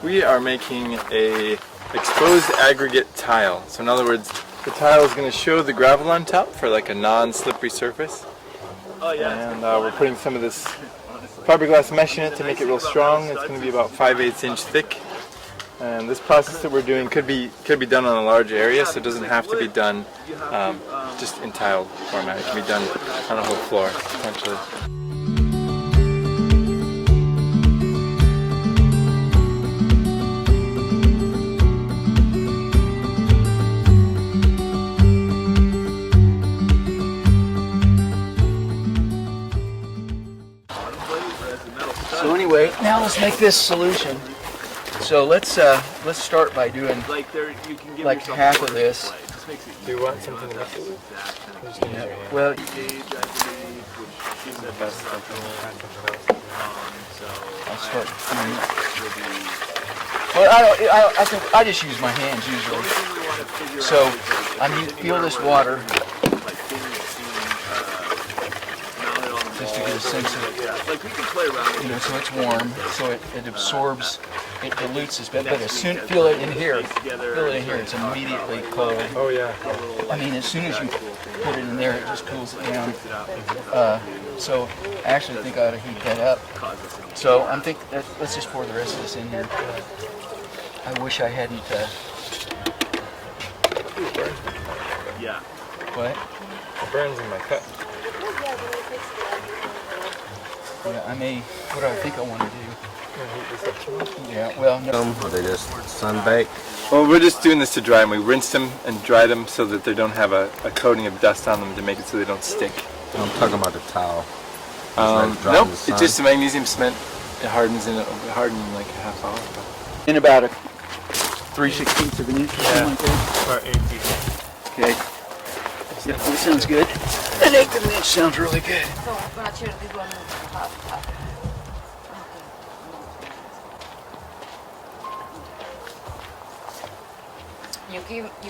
We are making a exposed aggregate tile. So in other words, the tile is going to show the gravel on top for like a non-slippery surface. And we're putting some of this fiberglass mesh in it to make it real strong. It's going to be about 5/8 inch thick. And this process that we're doing could be done on a large area, so it doesn't have to be done just in tile format. It can be done on a whole floor, essentially. So anyway, now let's make this solution. So let's start by doing like half of this. Do you want something to mix it with? Yeah. Well, I'll start. Well, I just use my hands usually. So feel this water. Just to get a sense of it, so it's warm, so it absorbs, it dilutes this bit, but as soon, feel it in here, it's immediately cold. Oh yeah. I mean, as soon as you put it in there, it just cools it down. So I actually think I ought to heat that up. So I'm thinking, let's just pour the rest of this in here. I wish I hadn't, Yeah. What? It burns in my cut. Yeah, I may, what do I think I want to do? Yeah, well, no. Are they just sun-baked? Well, we're just doing this to dry them. We rinse them and dry them so that they don't have a coating of dust on them to make it so they don't stick. I'm talking about the tile. Nope, it's just a magnesium cement. It hardens in like a half hour. In about a 3/16 of an inch or something like that? Or 8 feet. Okay. Yeah, that sounds good. An 1/8 of an inch sounds really good. So I'm gonna change this one half. You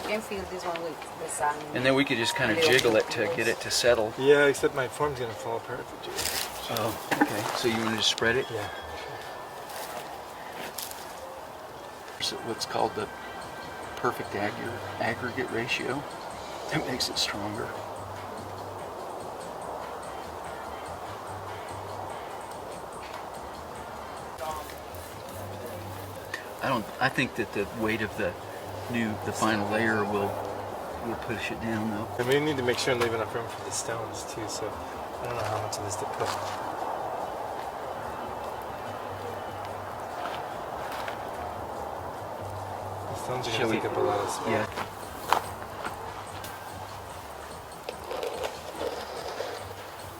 can fill this one with the sun. And then we could just kind of jiggle it to get it to settle. Yeah, except my form's gonna fall apart if it jiggle. Oh, okay. So you want to just spread it? Yeah. So what's called the perfect aggregate ratio. That makes it stronger. I think that the weight of the final layer will push it down though. And we need to make sure and leave enough room for the stones too, so I don't know how much of this to put. The stones are going to take up a lot of space. Yeah.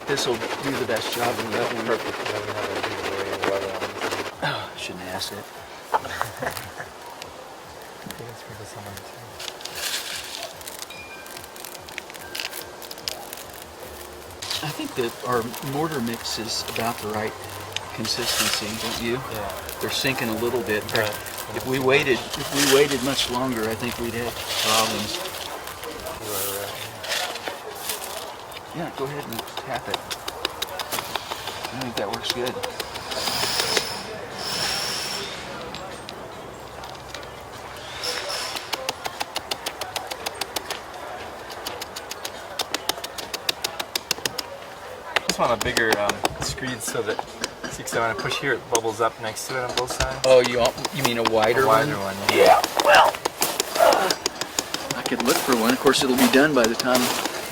This will do the best job in that one. Perfect. Oh, I shouldn't ask it. I think that our mortar mix is about the right consistency, don't you? Yeah. They're sinking a little bit. Right. If we waited much longer, I think we'd have problems. Yeah, go ahead and tap it. I think that works good. I just want a bigger screed so that, see, because when I push here, it bubbles up next to it on both sides. Oh, you mean a wider one? One. Yeah. Well, I could look for one. Of course, it'll be done by the time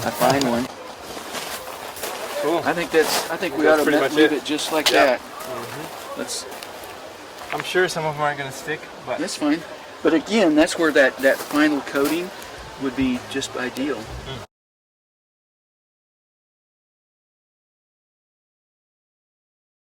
I find one. Cool. I think we ought to leave it just like that. I'm sure some of them aren't going to stick, but That's fine. But again, that's where that final coating would be just ideal.